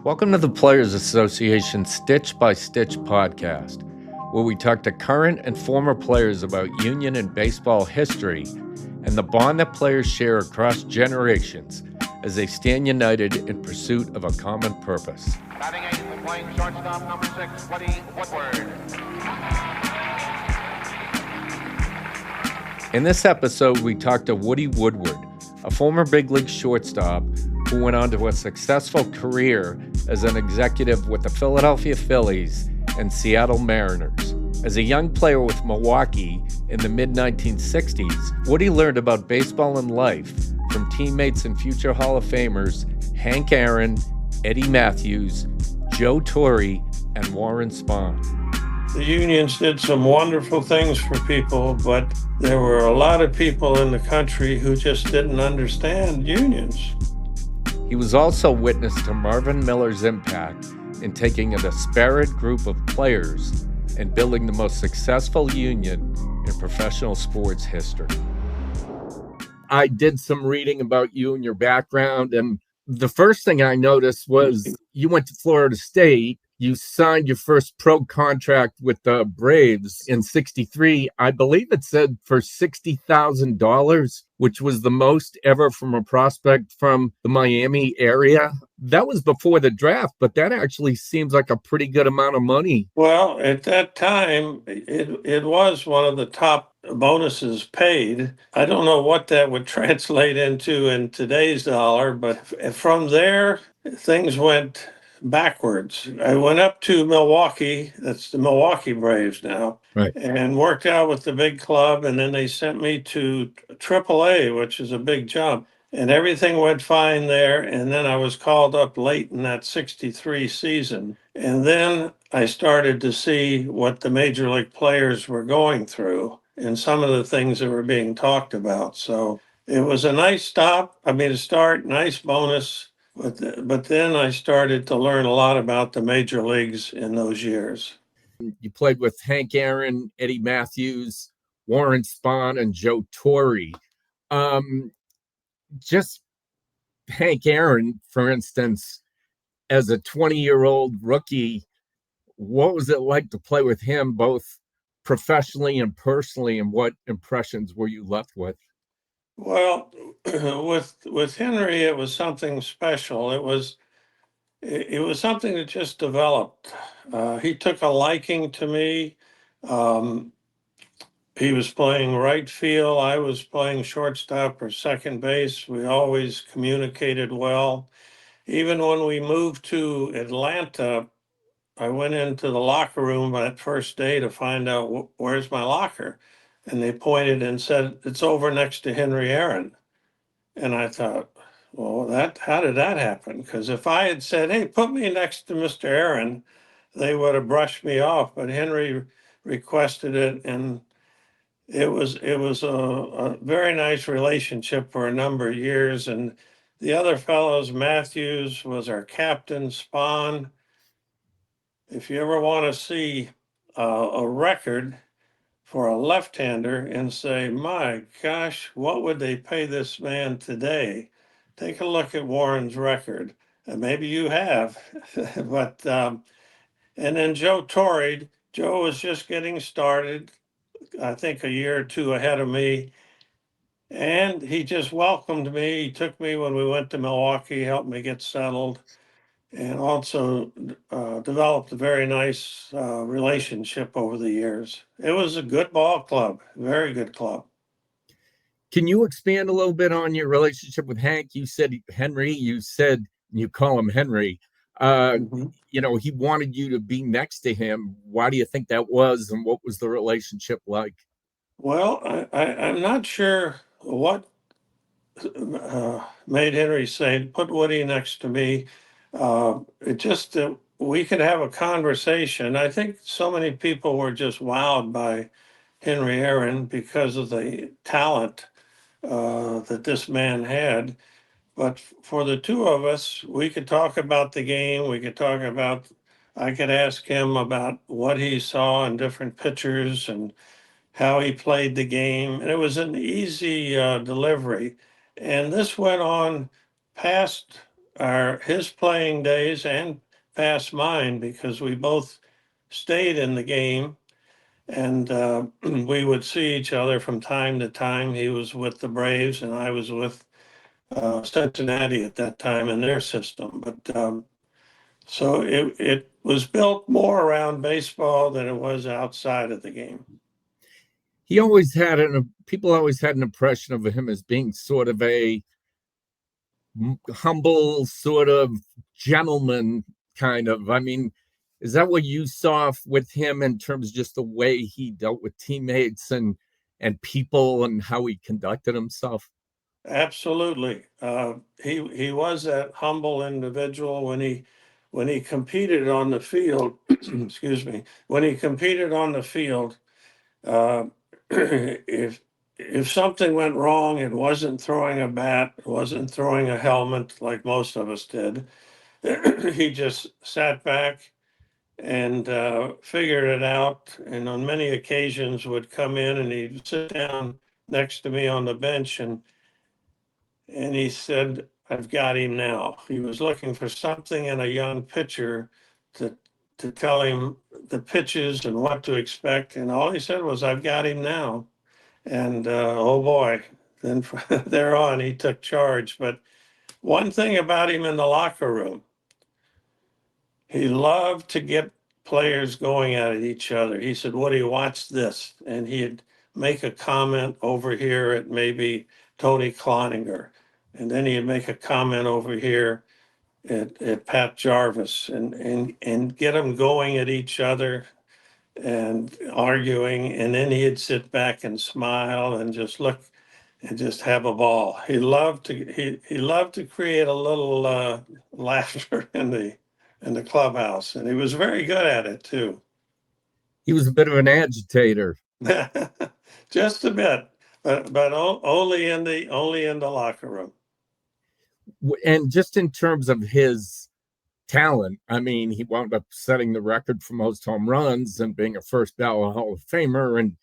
Welcome to the Players Association Stitch by Stitch podcast, where we talk to current and former players about union and baseball history and the bond that players share across generations as they stand united in pursuit of a common purpose. Batting eighth and playing shortstop, number 6, Woodward. In this episode, we talked to Woody Woodward, a former big league shortstop who went on to a successful career as an executive with the Philadelphia Phillies and Seattle Mariners. As a young player with Milwaukee in the mid-1960s, Woody learned about baseball and life from teammates and future Hall of Famers Hank Aaron, Eddie Matthews, Joe Torre, and Warren Spahn. The unions did some wonderful things for people, but there were a lot of people in the country who just didn't understand unions. He was also witness to Marvin Miller's impact in taking a disparate group of players and building the most successful union in professional sports history. I did some reading about you and your background, and the first thing I noticed was you went to Florida State. You signed your first pro contract with the Braves in '63. I believe it said for $60,000, which was the most ever from a prospect from the Miami area. That was before the draft, but that actually seems like a pretty good amount of money. Well, at that time, it was one of the top bonuses paid. I don't know what that would translate into in today's dollar, but from there, things went backwards. I went up to Milwaukee, that's the Milwaukee Braves now, Right. and worked out with the big club. And then they sent me to AAA, which is a big jump. And everything went fine there. And then I was called up late in that '63 season. And then I started to see what the major league players were going through and some of the things that were being talked about. So it was a nice start, nice bonus. But then I started to learn a lot about the major leagues in those years. You played with Hank Aaron, Eddie Matthews, Warren Spahn, and Joe Torre. Just Hank Aaron, for instance, as a 20-year-old rookie, what was it like to play with him, both professionally and personally, and what impressions were you left with? Well, with Henry, it was something special. It was something that just developed. He took a liking to me. He was playing right field. I was playing shortstop or second base. We always communicated well. Even when we moved to Atlanta, I went into the locker room that first day to find out where's my locker. And they pointed and said, it's over next to Henry Aaron. And I thought, well, how did that happen? Because if I had said, hey, put me next to Mr. Aaron, they would have brushed me off. But Henry requested it, and it was a very nice relationship for a number of years. And the other fellows, Matthews was our captain, Spahn. If you ever want to see a record for a left-hander and say, my gosh, what would they pay this man today? Take a look at Warren's record. And maybe you have, but and then Joe Torre. Joe was just getting started, I think a year or two ahead of me. And he just welcomed me. He took me when we went to Milwaukee, helped me get settled, and also developed a very nice relationship over the years. It was a good ball club, very good club. Can you expand a little bit on your relationship with Hank? You said Henry, you said you call him Henry. You know, he wanted you to be next to him. Why do you think that was, and what was the relationship like? Well, I'm not sure what made Henry say, put Woody next to me. It just, we could have a conversation. I think so many people were just wowed by Henry Aaron because of the talent that this man had. But for the two of us, we could talk about the game. I could ask him about what he saw in different pitchers and how he played the game. And it was an easy delivery. And this went on past his playing days and past mine, because we both stayed in the game, and we would see each other from time to time. He was with the Braves, and I was with Cincinnati at that time in their system. But so it was built more around baseball than it was outside of the game. He always had people always had an impression of him as being sort of a humble, sort of gentleman kind of. I mean, is that what you saw with him in terms of just the way he dealt with teammates and people and how he conducted himself? Absolutely. He was that humble individual when he competed on the field. Excuse me. When he competed on the field, uh, if something went wrong, it wasn't throwing a bat, it wasn't throwing a helmet like most of us did. He just sat back and figured it out. And on many occasions would come in and he'd sit down next to me on the bench, and he said, "I've got him now." He was looking for something in a young pitcher to to tell him the pitches and what to expect. And all he said was, "I've got him now." And oh boy, then from there on, he took charge. But one thing about him in the locker room, he loved to get players going at each other. He said, "Woody, watch this." And he'd make a comment over here at maybe Tony Cloninger. And then he'd make a comment over here at Pat Jarvis, and get them going at each other and arguing. And then he'd sit back and smile and just look and just have a ball. He loved to create a little laughter in the clubhouse, and he was very good at it too. He was a bit of an agitator. Just a bit, but only in the locker room. And just in terms of his talent, I mean, he wound up setting the record for most home runs and being a first ballot Hall of Famer. And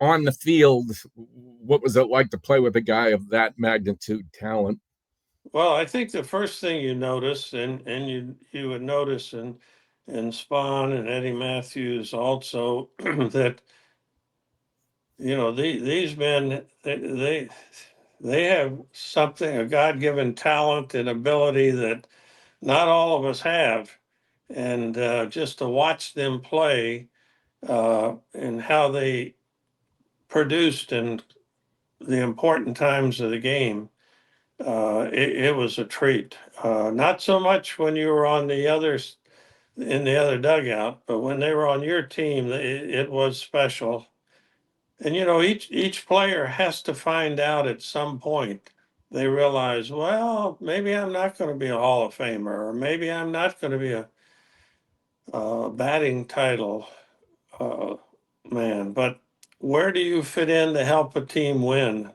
on the field, what was it like to play with a guy of that magnitude talent? Well, I think the first thing you notice, and you would notice in Spahn and Eddie Matthews also, that these men, they have something, a God-given talent and ability that not all of us have. And just to watch them play and how they produced in the important times of the game, it was a treat. Not so much when you were on the others in the other dugout, but when they were on your team, it was special. And each player has to find out at some point. They realize, well, maybe I'm not going to be a Hall of Famer, or maybe I'm not going to be a batting title man. But where do you fit in to help a team win?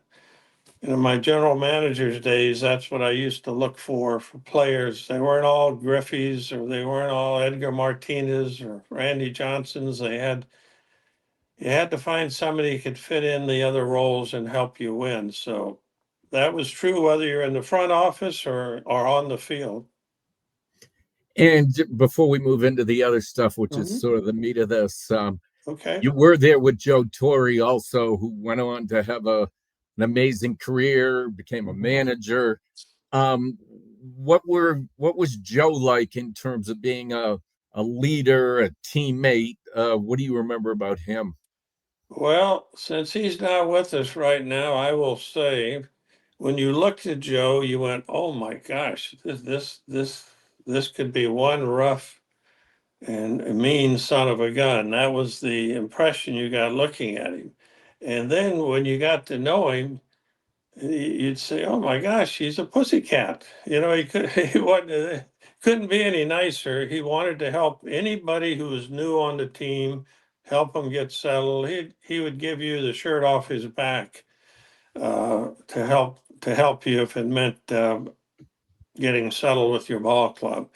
In my general manager's days, that's what I used to look for players. They weren't all Griffey's, or they weren't all Edgar Martinez or Randy Johnsons. You had to find somebody who could fit in the other roles and help you win. So that was true whether you're in the front office or on the field. And before we move into the other stuff, which is Mhm. sort of the meat of this, Okay. you were there with Joe Torre also, who went on to have an amazing career, became a manager. What was Joe like in terms of being a leader, a teammate? What do you remember about him? Well, since he's not with us right now, I will say, when you looked at Joe, you went, "Oh my gosh, this could be one rough and a mean son of a gun." That was the impression you got looking at him. And then when you got to know him, you'd say, "Oh my gosh, he's a pussycat." He could he wasn't couldn't be any nicer. He wanted to help anybody who was new on the team, help them get settled. He would give you the shirt off his back to help you if it meant getting settled with your ball club.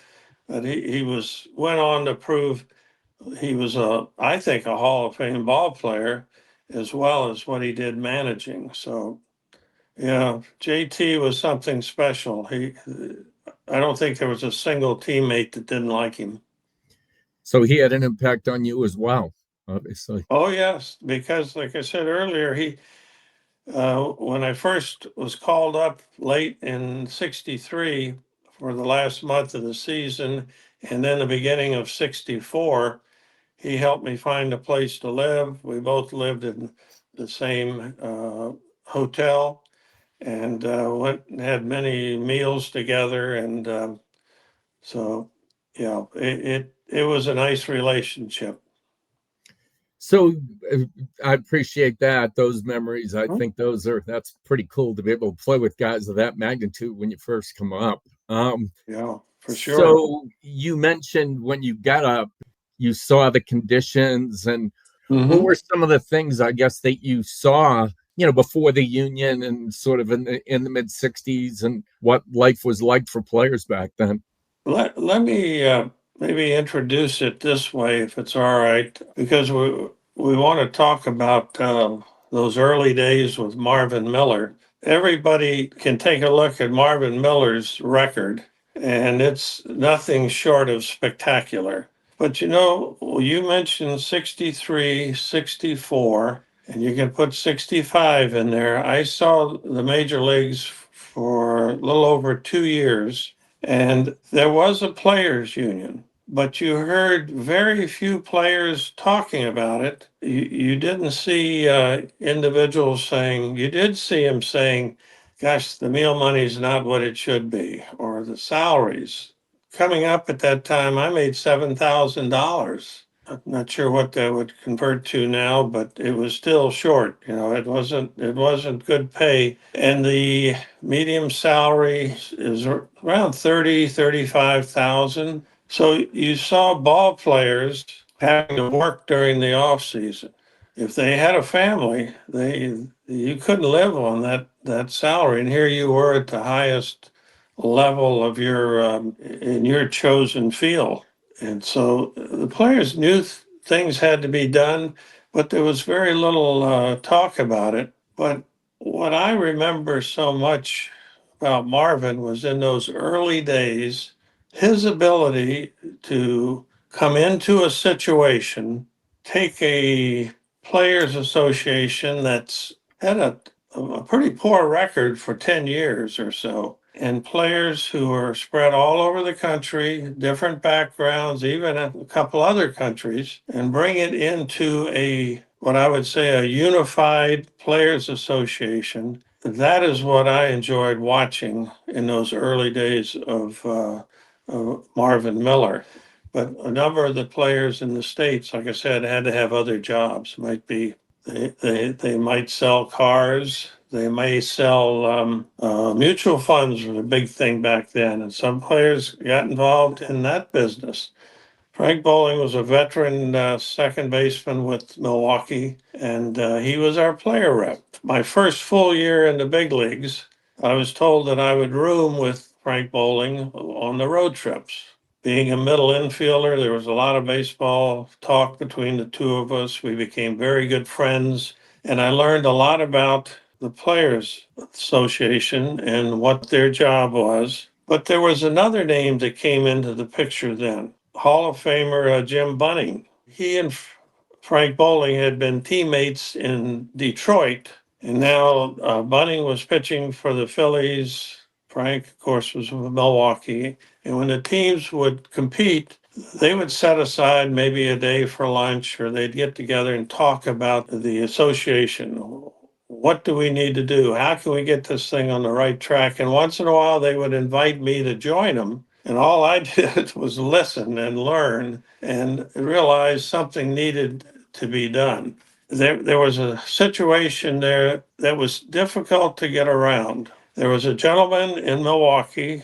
But he went on to prove he was I think a Hall of Fame ball player, as well as what he did managing. So yeah, JT was something special. I don't think there was a single teammate that didn't like him. So he had an impact on you as well, obviously. Oh yes, because like I said earlier, when I first was called up late in '63 for the last month of the season, and then the beginning of '64, he helped me find a place to live. We both lived in the same hotel, and went and had many meals together, and so yeah, it was a nice relationship. So uh, I appreciate that. Those memories, I Mhm. think that's pretty cool to be able to play with guys of that magnitude when you first come up. Yeah, for sure. So you mentioned when you got up, you saw the conditions, and what Hmm. were some of the things I guess that you saw, before the union and sort of in the mid '60s, and what life was like for players back then? Let me maybe introduce it this way, if it's all right, because we want to talk about those early days with Marvin Miller. Everybody can take a look at Marvin Miller's record, and it's nothing short of spectacular. But you mentioned 63, 64, and you can put 65 in there. I saw the major leagues for a little over 2 years, and there was a players' union, but you heard very few players talking about it. You didn't see individuals saying, you did see them saying, gosh, the meal money's not what it should be, or the salaries. Coming up at that time, I made $7,000. I'm not sure what that would convert to now, but it was still short. It wasn't good pay. And the medium salary is around 35,000. So you saw ball players having to work during the off season. If they had a family, you couldn't live on that salary. And here you were at the highest level of your in your chosen field. And so the players knew things had to be done, but there was very little talk about it. But what I remember so much about Marvin was in those early days, his ability to come into a situation, take a players association that's had a pretty poor record for 10 years or so, and players who are spread all over the country, different backgrounds, even a couple other countries, and bring it into what I would say a unified players association. That is what I enjoyed watching in those early days of Marvin Miller. But a number of the players in the States, like I said, had to have other jobs. Might be they might sell cars. They may sell mutual funds were a big thing back then, and some players got involved in that business. Frank Bowling was a veteran second baseman with Milwaukee, and he was our player rep. My first full year in the big leagues, I was told that I would room with Frank Bowling on the road trips. Being a middle infielder, there was a lot of baseball talk between the two of us. We became very good friends, and I learned a lot about the Players Association and what their job was. But there was another name that came into the picture then. Hall of Famer Jim Bunning. He and Frank Bowling had been teammates in Detroit, and now Bunning was pitching for the Phillies. Frank, of course, was with Milwaukee. And when the teams would compete, they would set aside maybe a day for lunch, or they'd get together and talk about the association. What do we need to do? How can we get this thing on the right track? And once in a while, they would invite me to join them. And all I did was listen and learn and realize something needed to be done. There was a situation there that was difficult to get around. There was a gentleman in Milwaukee,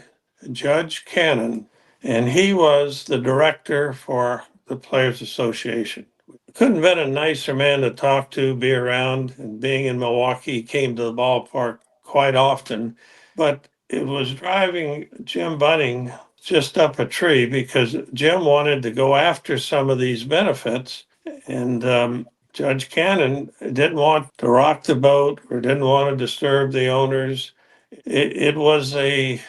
Judge Cannon, and he was the director for the Players Association. Couldn't have been a nicer man to talk to, be around, and being in Milwaukee, he came to the ballpark quite often. But it was driving Jim Bunning just up a tree because Jim wanted to go after some of these benefits, and Judge Cannon didn't want to rock the boat or didn't want to disturb the owners. it was a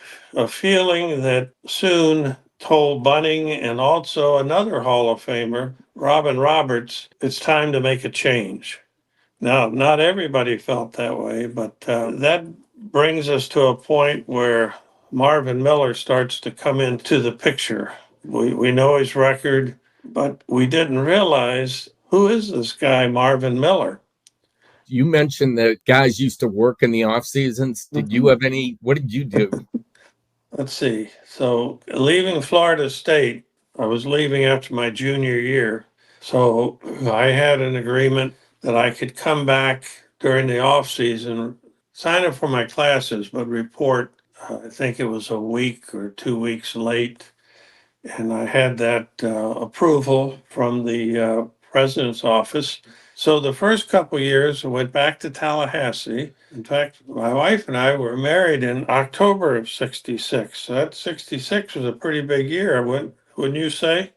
feeling that soon told Bunning and also another Hall of Famer, Robin Roberts, it's time to make a change. Now, not everybody felt that way, but that brings us to a point where Marvin Miller starts to come into the picture. We know his record, but we didn't realize who is this guy, Marvin Miller? You mentioned that guys used to work in the off seasons. Did you have any? What did you do? Let's see. So, leaving Florida State, I was leaving after my junior year. So, I had an agreement that I could come back during the off season, sign up for my classes, but report. I think it was a week or 2 weeks late, and I had that approval from the president's office. So the first couple of years, I went back to Tallahassee. In fact, my wife and I were married in October of '66. So that '66 was a pretty big year, wouldn't you say?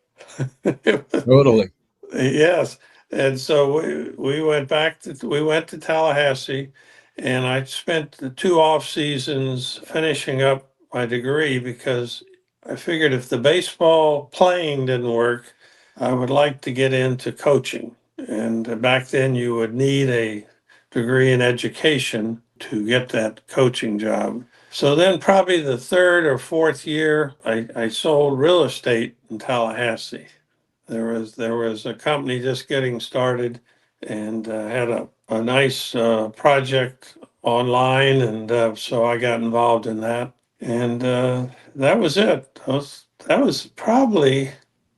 Totally. Yes. And so we went to Tallahassee, and I spent the 2 off seasons finishing up my degree because I figured if the baseball playing didn't work, I would like to get into coaching. And back then you would need a degree in education to get that coaching job. So then probably the third or fourth year, I sold real estate in Tallahassee. There was a company just getting started and had a nice project online, and so I got involved in that, and that was it. That was probably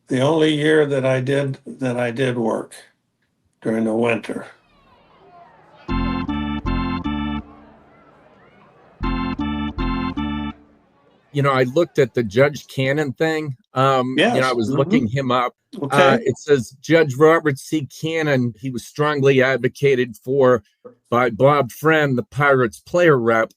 the only year that I did work during the winter. I looked at the Judge Cannon thing. I Yes. was looking him up. Okay. It says Judge Robert C. Cannon, he was strongly advocated for by Bob Friend, the Pirates player rep.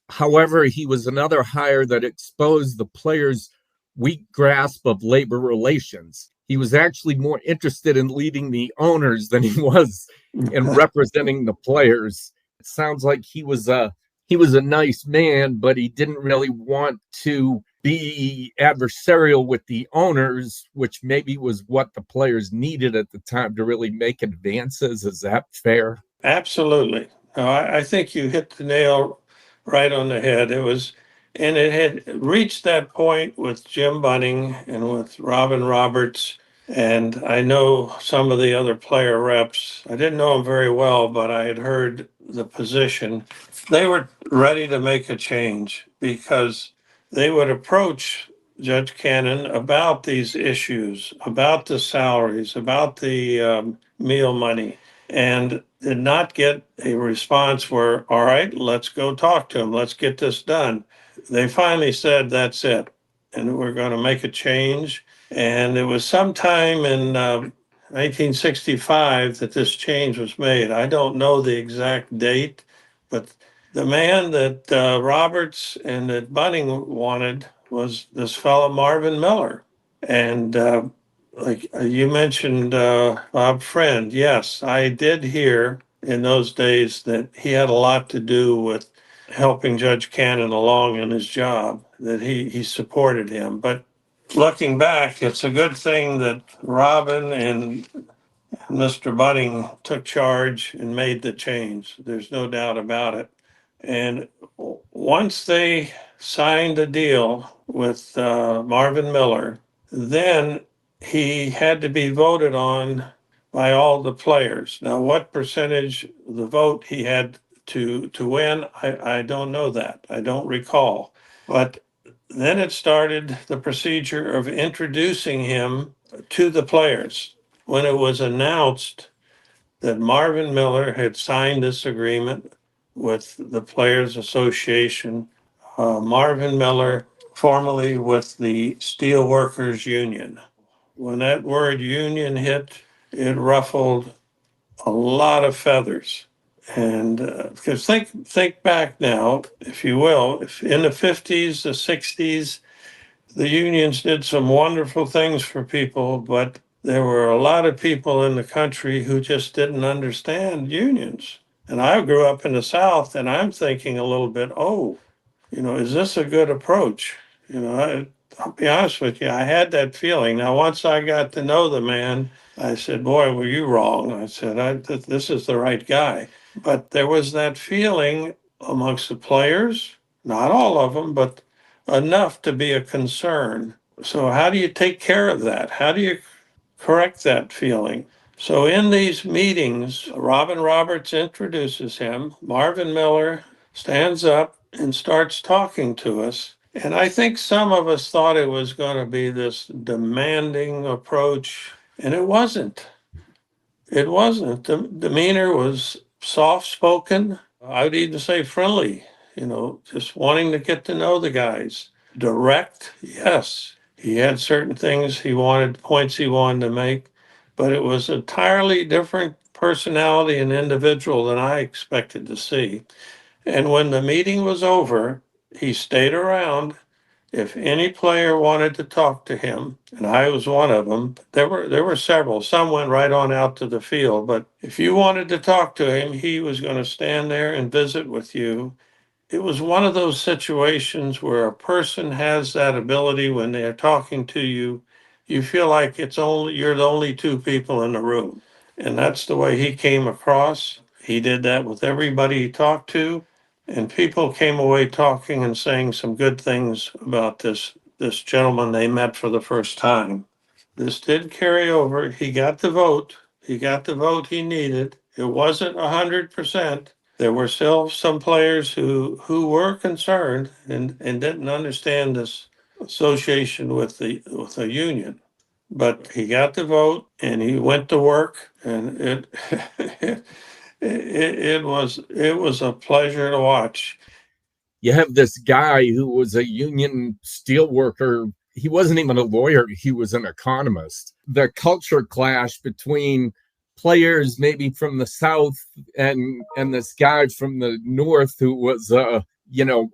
However, he was another hire that exposed the players' weak grasp of labor relations. He was actually more interested in leading the owners than he was in representing the players. It sounds like he was a nice man, but he didn't really want to be adversarial with the owners, which maybe was what the players needed at the time to really make advances. Is that fair? Absolutely. No, I think you hit the nail right on the head. And it had reached that point with Jim Bunning and with Robin Roberts. And I know some of the other player reps. I didn't know them very well, but I had heard the position. They were ready to make a change because they would approach Judge Cannon about these issues, about the salaries, about the meal money, and did not get a response where, all right, let's go talk to him. Let's get this done. They finally said, that's it. And we're going to make a change. And it was sometime in 1965 that this change was made. I don't know the exact date, but the man that Roberts and that Bunning wanted was this fellow Marvin Miller. And like you mentioned, Bob Friend, yes, I did hear in those days that he had a lot to do with helping Judge Cannon along in his job, that he supported him. But looking back, it's a good thing that Robin and Mr. Bunning took charge and made the change. There's no doubt about it. And once they signed a deal with Marvin Miller, then he had to be voted on by all the players. Now, what percentage of the vote he had to win, I don't know that. I don't recall. But then it started the procedure of introducing him to the players. When it was announced that Marvin Miller had signed this agreement with the Players Association, Marvin Miller, formerly with the Steelworkers Union. When that word union hit, it ruffled a lot of feathers. And because think back now, if you will, if in the 50s, the 60s, the unions did some wonderful things for people, but there were a lot of people in the country who just didn't understand unions. And I grew up in the South, and I'm thinking a little bit, oh, is this a good approach? I'll be honest with you, I had that feeling. Now, once I got to know the man, I said, boy, were you wrong. I said, this is the right guy. But there was that feeling amongst the players, not all of them, but enough to be a concern. So, how do you take care of that? How do you correct that feeling? So, in these meetings, Robin Roberts introduces him. Marvin Miller stands up and starts talking to us. And I think some of us thought it was going to be this demanding approach, and it wasn't. It wasn't. The demeanor was soft spoken. I would even say friendly, just wanting to get to know the guys. Direct, yes. He had certain things points he wanted to make, but it was entirely different personality and individual than I expected to see. And when the meeting was over, he stayed around. If any player wanted to talk to him, and I was one of them, there were several. Some went right on out to the field, but if you wanted to talk to him, he was going to stand there and visit with you. It was one of those situations where a person has that ability when they're talking to you, you feel like you're the only two people in the room. And that's the way he came across. He did that with everybody he talked to, and people came away talking and saying some good things about this gentleman they met for the first time. This did carry over. He got the vote. He got the vote he needed. It wasn't 100%. There were still some players who were concerned and didn't understand this association with the union. But he got the vote and he went to work, and it was a pleasure to watch. You have this guy who was a union steelworker. He wasn't even a lawyer, he was an economist. The culture clash between players maybe from the South and this guy from the North who was a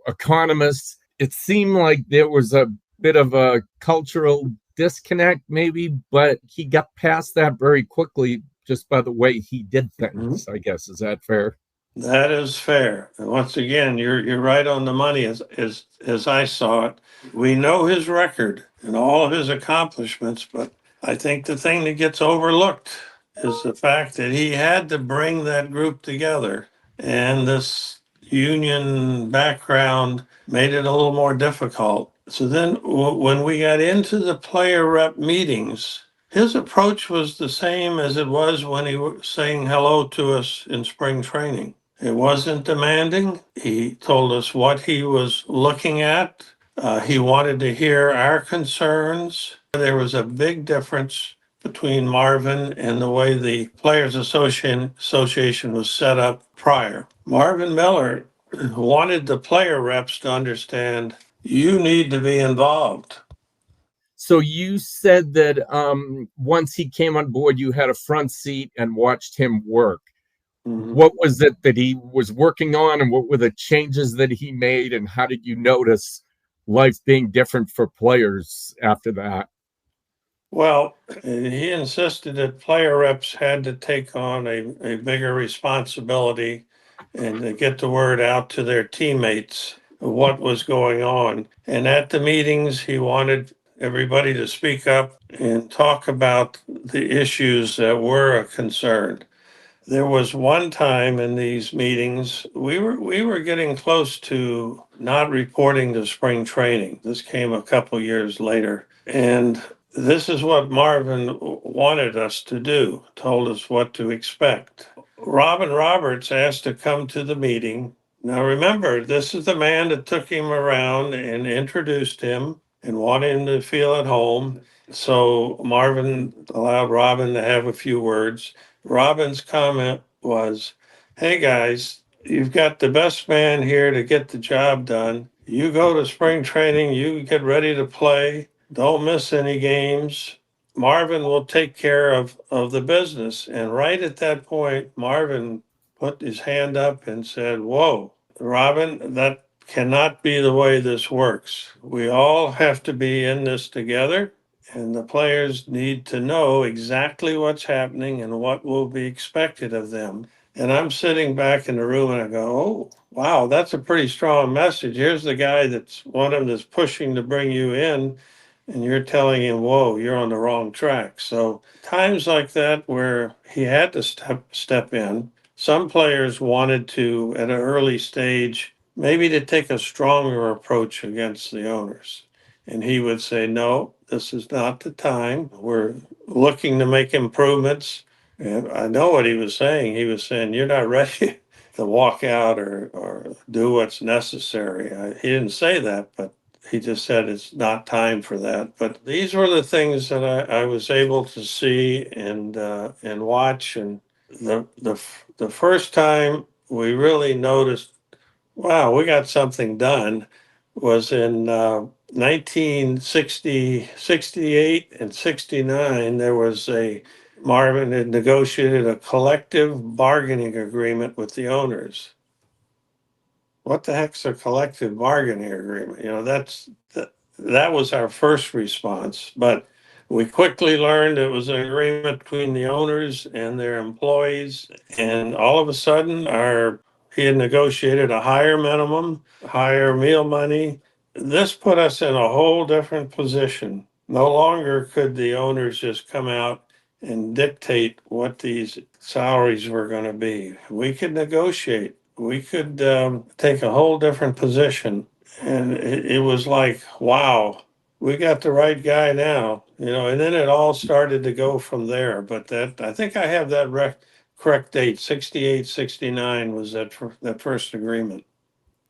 economist. It seemed like there was a bit of a cultural disconnect maybe, but he got past that very quickly just by the way he did things, I guess. Is that fair? That is fair. And once again, you're right on the money as I saw it. We know his record and all of his accomplishments, but I think the thing that gets overlooked is the fact that he had to bring that group together. And this union background made it a little more difficult. So then when we got into the player rep meetings, his approach was the same as it was when he was saying hello to us in spring training. It wasn't demanding. He told us what he was looking at. He wanted to hear our concerns. There was a big difference between Marvin and the way the Players Association was set up prior. Marvin Miller wanted the player reps to understand you need to be involved. So you said that once he came on board, you had a front seat and watched him work. What was it that he was working on, and what were the changes that he made, and how did you notice life being different for players after that? Well, he insisted that player reps had to take on a bigger responsibility and to get the word out to their teammates of what was going on. And at the meetings, he wanted everybody to speak up and talk about the issues that were a concern. There was one time in these meetings we were getting close to not reporting to spring training. This came a couple years later, and this is what Marvin wanted us to do. Told us what to expect. Robin Roberts asked to come to the meeting. Now remember, this is the man that took him around and introduced him and wanted him to feel at home. So Marvin allowed Robin to have a few words. Robin's comment was, hey guys, you've got the best man here to get the job done. You go to spring training, you get ready to play, don't miss any games. Marvin will take care of the business. And right at that point, Marvin put his hand up and said, whoa, Robin, that cannot be the way this works. We all have to be in this together, and the players need to know exactly what's happening and what will be expected of them. And I'm sitting back in the room and I go, oh, wow, that's a pretty strong message. Here's the guy that's one of them that's pushing to bring you in, and you're telling him, whoa, you're on the wrong track. So times like that where he had to step in. Some players wanted to, at an early stage, maybe to take a stronger approach against the owners. And he would say, no, this is not the time. We're looking to make improvements. And I know what he was saying. He was saying, you're not ready to walk out or do what's necessary. He didn't say that, but he just said it's not time for that. But these were the things that I was able to see and watch. And the first time we really noticed, wow, we got something done was in 1960, 68, and 69. There was Marvin had negotiated a collective bargaining agreement with the owners. What the heck's a collective bargaining agreement? That was our first response, but we quickly learned it was an agreement between the owners and their employees, and all of a sudden, our he had negotiated a higher minimum, higher meal money. This put us in a whole different position. No longer could the owners just come out and dictate what these salaries were going to be. We could negotiate. We could take a whole different position. And it was like, wow, we got the right guy now, and then it all started to go from there. But I think I have that correct date. 68, 69 was that first agreement.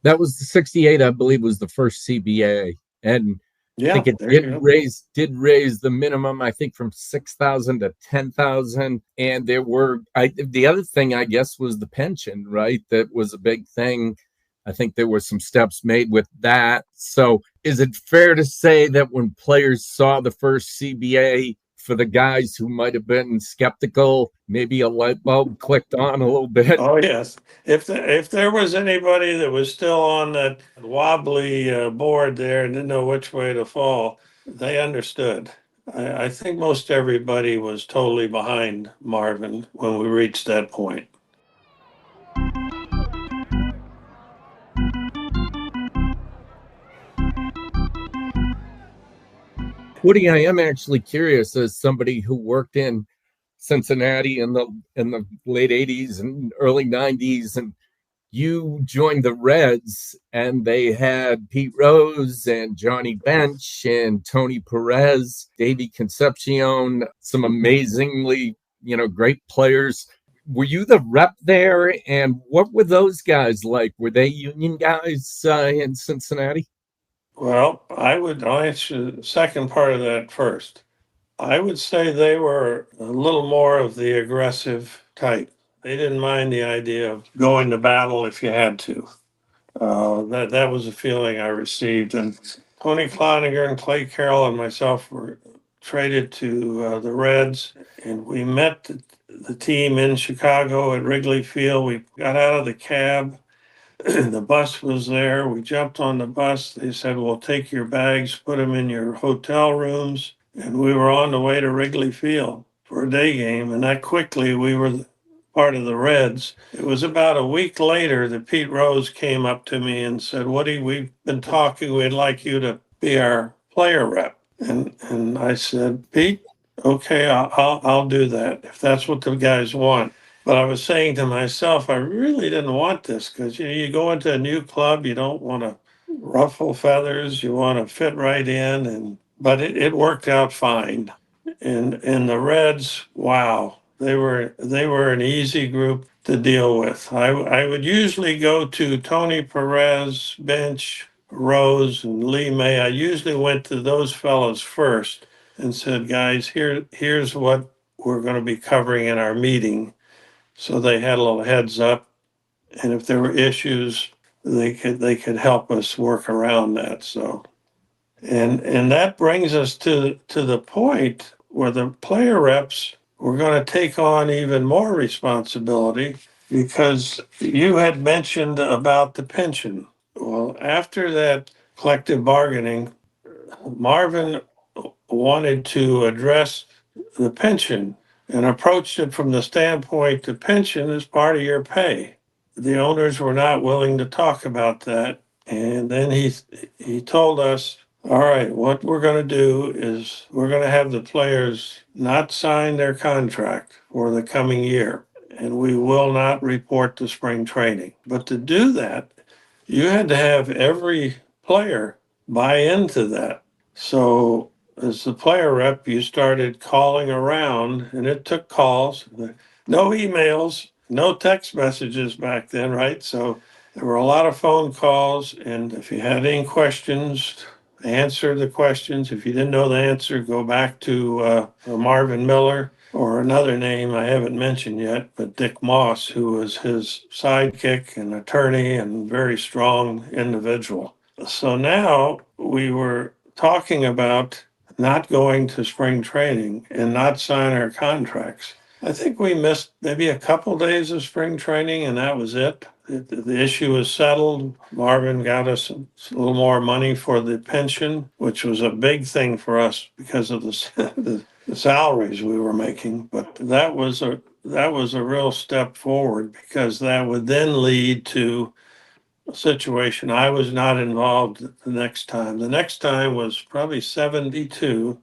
That was the 68, I believe, was the first CBA. And I Yeah, think it there you go. raise the minimum, I think, from 6,000 to 10,000. And the other thing, I guess, was the pension, right? That was a big thing. I think there were some steps made with that. So is it fair to say that when players saw the first CBA, for the guys who might have been skeptical, maybe a light bulb clicked on a little bit? Oh, yes. If there was anybody that was still on that wobbly board there and didn't know which way to fall, they understood. I think most everybody was totally behind Marvin when we reached that point. Woody, I am actually curious, as somebody who worked in Cincinnati in the late 80s and early 90s, and you joined the Reds, and they had Pete Rose and Johnny Bench and Tony Perez, Davey Concepcion, some amazingly, great players. Were you the rep there? And what were those guys like? Were they union guys in Cincinnati? Well, I'll answer the second part of that first. I would say they were a little more of the aggressive type. They didn't mind the idea of going to battle if you had to. That was a feeling I received. And Tony Cloninger and Clay Carroll and myself were traded to the Reds, and we met the team in Chicago at Wrigley Field. We got out of the cab. The bus was there. We jumped on the bus. They said, "Well, take your bags, put them in your hotel rooms." And we were on the way to Wrigley Field for a day game. And that quickly, we were part of the Reds. It was about a week later that Pete Rose came up to me and said, "Woody, we've been talking. We'd like you to be our player rep." And I said, "Pete, okay, I'll do that if that's what the guys want." But I was saying to myself, I really didn't want this because you go into a new club, you don't want to ruffle feathers, you want to fit right in, but it worked out fine. And the Reds, wow, they were an easy group to deal with. I would usually go to Tony Perez, Bench, Rose, and Lee May. I usually went to those fellows first and said, "Guys, here's what we're going to be covering in our meeting." So they had a little heads up, and if there were issues, they could help us work around that. So, and that brings us to the point where the player reps were going to take on even more responsibility because you had mentioned about the pension. Well, after that collective bargaining, Marvin wanted to address the pension. and approached it from the standpoint the pension is part of your pay. The owners were not willing to talk about that. And then he told us, all right, what we're going to do is we're going to have the players not sign their contract for the coming year, and we will not report to spring training. But to do that, you had to have every player buy into that. So as the player rep, you started calling around, and it took calls. No emails, no text messages back then, right? So there were a lot of phone calls, and if you had any questions, answer the questions. If you didn't know the answer, go back to Marvin Miller or another name I haven't mentioned yet, but Dick Moss, who was his sidekick and attorney and very strong individual. So now we were talking about not going to spring training and not sign our contracts. I think we missed maybe a couple days of spring training, and that was it. The issue was settled. Marvin got us a little more money for the pension, which was a big thing for us because of the salaries we were making. But that was a real step forward, because that would then lead to a situation. I was not involved the next time. The next time was probably 72.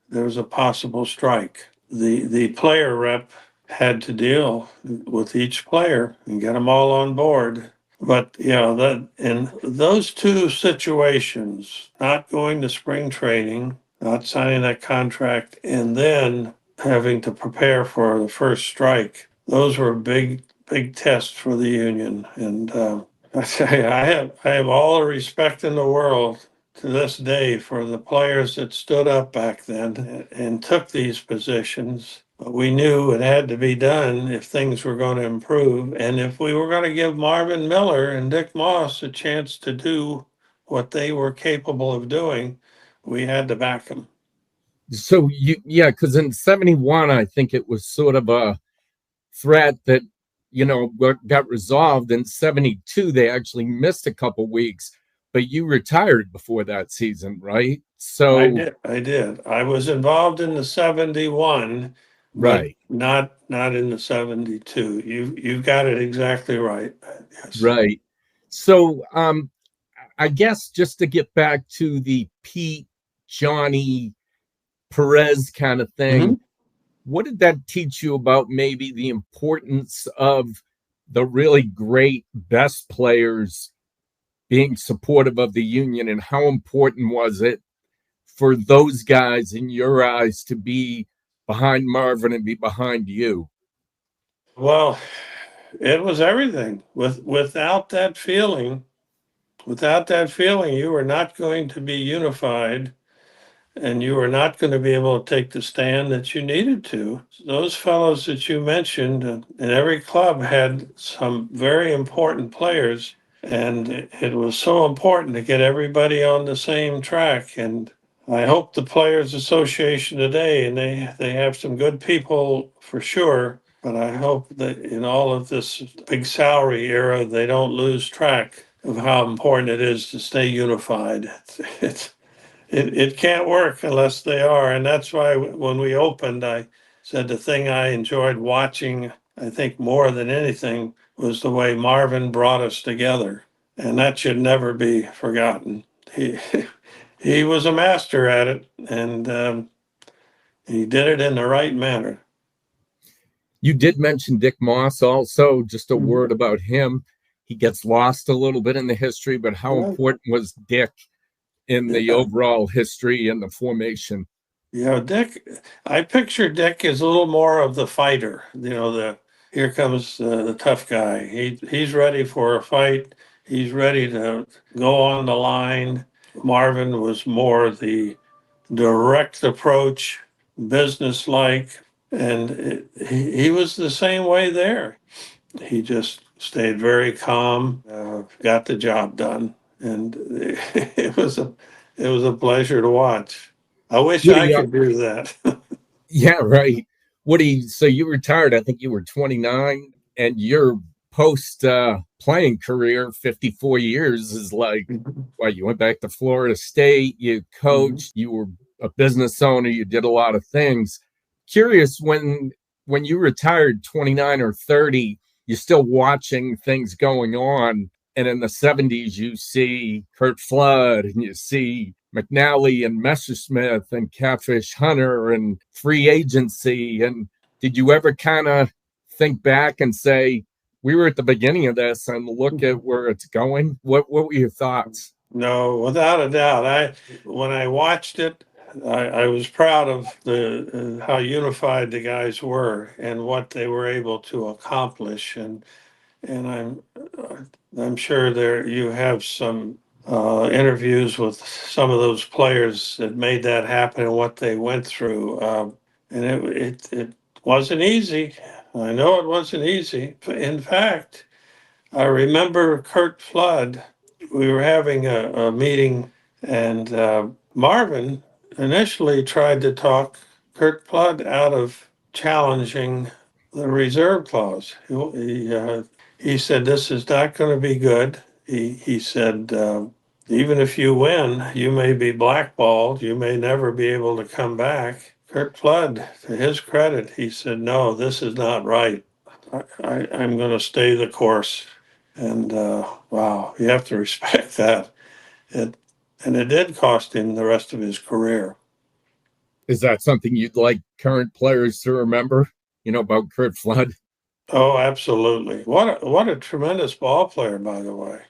There was a possible strike. The player rep had to deal with each player and get them all on board. But that in those two situations, not going to spring training, not signing that contract, and then having to prepare for the first strike, those were big tests for the union. And I say I have all the respect in the world to this day for the players that stood up back then and took these positions. But we knew it had to be done if things were going to improve, and if we were going to give Marvin Miller and Dick Moss a chance to do what they were capable of doing, we had to back them. So because in 71, I think it was sort of a threat that, got resolved. In 72, they actually missed a couple weeks, but you retired before that season, right? So, I did. I was involved in the 71, but right, not in the 72. You've got it exactly right. Yes. right. So, I guess just to get back to the Pete, Johnny, Perez kind of Mhm. thing, what did that teach you about maybe the importance of the really great best players being supportive of the union, and how important was it for those guys in your eyes to be behind Marvin and be behind you? Well, it was everything. Without that feeling, you were not going to be unified, and you were not going to be able to take the stand that you needed to. Those fellows that you mentioned, and every club had some very important players, and it was so important to get everybody on the same track. And I hope the Players Association today, and they have some good people for sure, but I hope that in all of this big salary era, they don't lose track of how important it is to stay unified. It's it can't work unless they are. And that's why when we opened, I said the thing I enjoyed watching, I think more than anything, was the way Marvin brought us together. And that should never be forgotten. He, he was a master at it, and he did it in the right manner. You did mention Dick Moss also, just a Mhm. word about him. He gets lost a little bit in the history, but how Right. important was Dick in the Yeah. overall history and the formation? Yeah, Dick, I picture Dick as a little more of the fighter, the here comes the tough guy. He's ready for a fight. He's ready to go on the line. Marvin was more the direct approach, business-like, and he was the same way there. He just stayed very calm, got the job done, and it was a pleasure to watch. I wish What do I you, could do that. yeah, right. So you retired, I think you were 29, and your post playing career, 54 years, is like, well, you went back to Florida State, you Mhm. coached, you were a business owner, you did a lot of things. curious, when you retired 29 or 30, you're still watching things going on. And in the 70s, you see Kurt Flood and you see McNally and Messersmith and Catfish Hunter and free agency. And did you ever kind of think back and say, we were at the beginning of this and look at where it's going? What were your thoughts? No, without a doubt. When I watched it, I was proud of the how unified the guys were and what they were able to accomplish. And I'm sure there you have some interviews with some of those players that made that happen and what they went through. And it wasn't easy. I know it wasn't easy. In fact, I remember Kurt Flood. We were having a meeting, and Marvin initially tried to talk Kurt Flood out of challenging the reserve clause. He said, "This is not going to be good." He said, "Even if you win, you may be blackballed. You may never be able to come back." Kurt Flood, to his credit, he said, "No, this is not right. I'm going to stay the course." And wow, you have to respect that. It and it did cost him the rest of his career. Is that something you'd like current players to remember, about Kurt Flood? Oh, absolutely. What a tremendous ball player, by the way.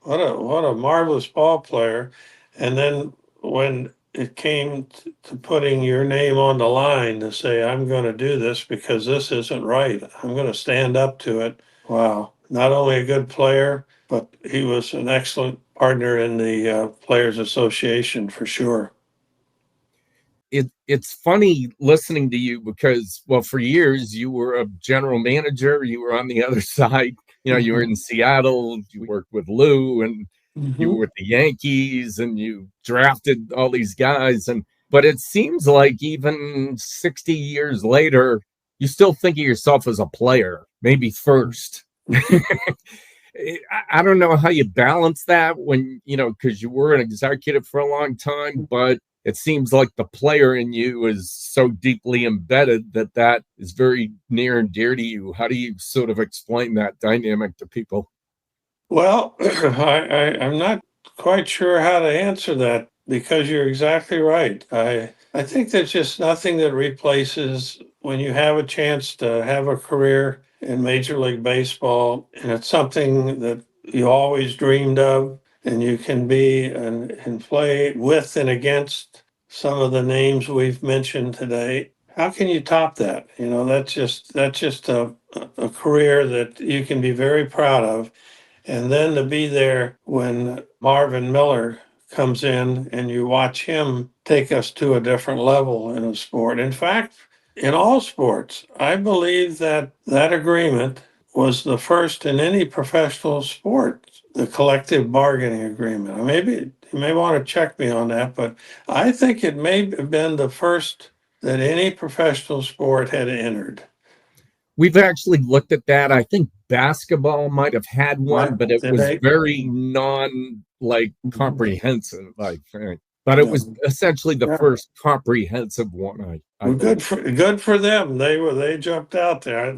What a marvelous ball player. And then when it came to putting your name on the line to say, I'm going to do this because this isn't right. I'm going to stand up to it. Wow. Not only a good player, but he was an excellent partner in the Players Association for sure. It's funny listening to you because, well, for years you were a general manager, you were on the other side, you were in Seattle, you worked with Lou, and you were Mhm. with the Yankees, and you drafted all these guys. But it seems like even 60 years later, you still think of yourself as a player, maybe first. I don't know how you balance that when, because you were an executive for a long time, but it seems like the player in you is so deeply embedded that is very near and dear to you. How do you sort of explain that dynamic to people? Well, I'm not quite sure how to answer that because you're exactly right. I think there's just nothing that replaces when you have a chance to have a career in Major League Baseball, and it's something that you always dreamed of, and you can be and play with and against some of the names we've mentioned today. How can you top that? That's just a career that you can be very proud of, and then to be there when Marvin Miller comes in and you watch him take us to a different level in a sport. In fact, in all sports, I believe that that agreement was the first in any professional sport, the collective bargaining agreement. Maybe you may want to check me on that, but I think it may have been the first that any professional sport had entered. We've actually looked at that. I think basketball might have had one, Right? but it Did was they? very non like comprehensive. But it was No. essentially the Yeah. first comprehensive one, I Well, believe. good for them. They jumped out there. I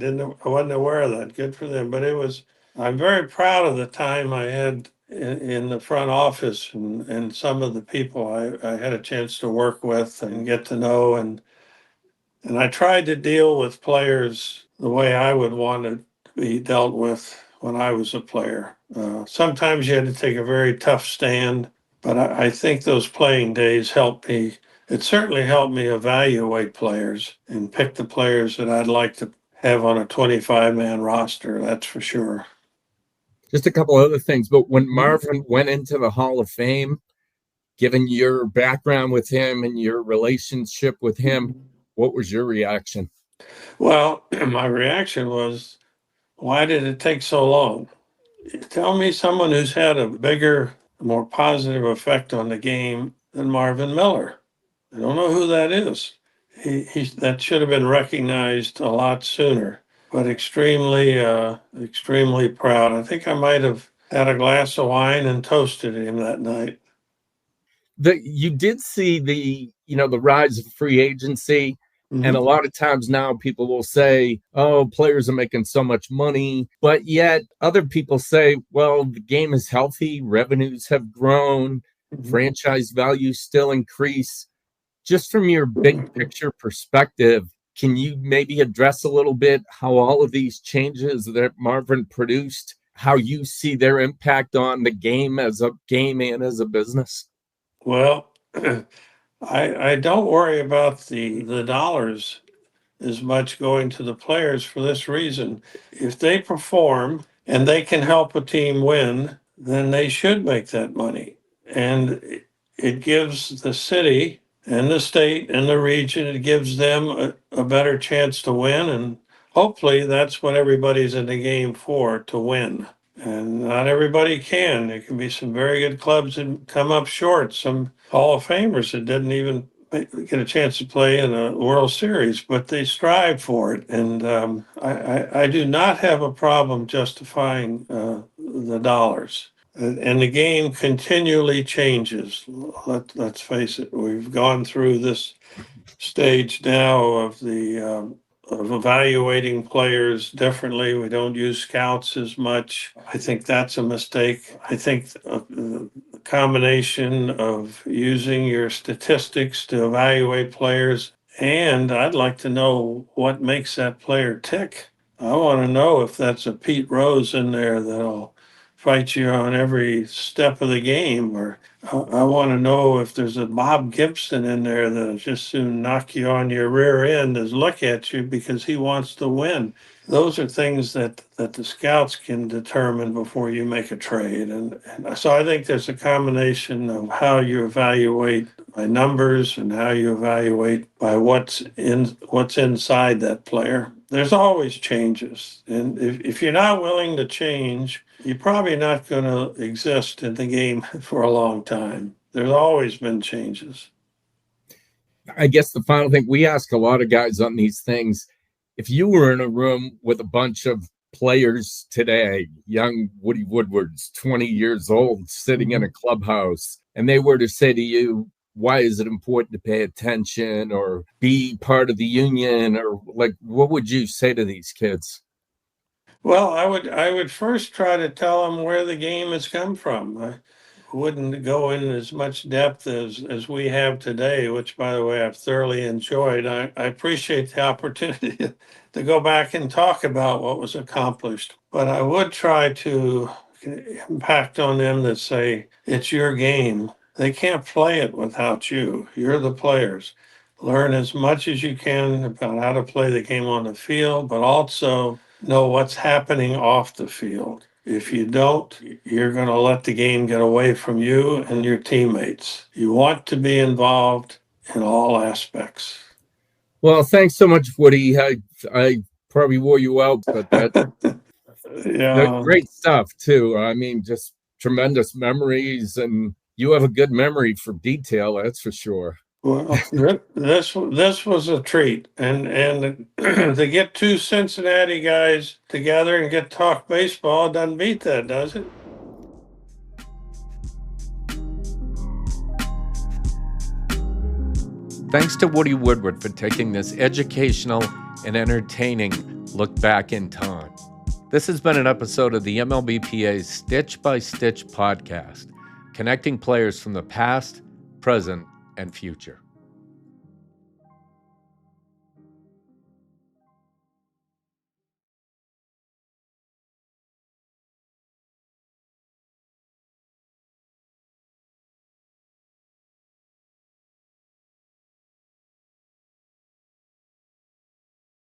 wasn't aware of that. Good for them. But it was. I'm very proud of the time I had in the front office and some of the people I had a chance to work with and get to know, and I tried to deal with players the way I would want to be dealt with when I was a player. Sometimes you had to take a very tough stand, but I think those playing days helped me. It certainly helped me evaluate players and pick the players that I'd like to have on a 25-man roster. That's for sure. Just a couple other things, but when Marvin went into the Hall of Fame, given your background with him and your relationship with him, what was your reaction? Well, my reaction was, why did it take so long? Tell me someone who's had a bigger, more positive effect on the game than Marvin Miller. I don't know who that is. He that should have been recognized a lot sooner, but extremely proud. I think I might have had a glass of wine and toasted him that night. You did see the rise of free agency, And a lot of times now people will say, oh, players are making so much money. But yet other people say, well, the game is healthy. Revenues have grown. Franchise values still increase. Just from your big picture perspective, can you maybe address a little bit how all of these changes that Marvin produced, how you see their impact on the game as a game and as a business? Well, I don't worry about the dollars as much going to the players for this reason. If they perform and they can help a team win, then they should make that money. And it gives the city and the state and the region, it gives them a better chance to win. And hopefully that's what everybody's in the game for, to win. And not everybody can. There can be some very good clubs that come up short, some Hall of Famers that didn't even get a chance to play in a World Series, but they strive for it. And I do not have a problem justifying the dollars. And the game continually changes. Let's face it, we've gone through this stage now of evaluating players differently. We don't use scouts as much. I think that's a mistake. I think the combination of using your statistics to evaluate players, and I'd like to know what makes that player tick. I want to know if that's a Pete Rose in there that'll fight you on every step of the game, or I want to know if there's a Bob Gibson in there that'll just soon knock you on your rear end as look at you because he wants to win. Those are things that the scouts can determine before you make a trade. And so I think there's a combination of how you evaluate by numbers and how you evaluate by what's inside that player. There's always changes. And if you're not willing to change, you're probably not going to exist in the game for a long time. There's always been changes. I guess the final thing, we ask a lot of guys on these things, if you were in a room with a bunch of players today, young Woody Woodwards, 20 years old, sitting in a clubhouse, and they were to say to you, why is it important to pay attention or be part of the union, or like, what would you say to these kids? Well, I would first try to tell them where the game has come from. I wouldn't go in as much depth as we have today, which, by the way, I've thoroughly enjoyed. I appreciate the opportunity to go back and talk about what was accomplished, but I would try to impact on them that say, it's your game. They can't play it without you. You're the players. Learn as much as you can about how to play the game on the field, but also know what's happening off the field. If you don't, you're going to let the game get away from you and your teammates. You want to be involved in all aspects. Well, thanks so much, Woody. I probably wore you out, but Yeah. great stuff too. I mean, just tremendous memories, and you have a good memory for detail, that's for sure. Well, this was a treat, and to get two Cincinnati guys together and get talk baseball doesn't beat that, does it? Thanks to Woody Woodward for taking this educational and entertaining look back in time. This has been an episode of the MLBPA's Stitch by Stitch podcast, connecting players from the past, present, and future.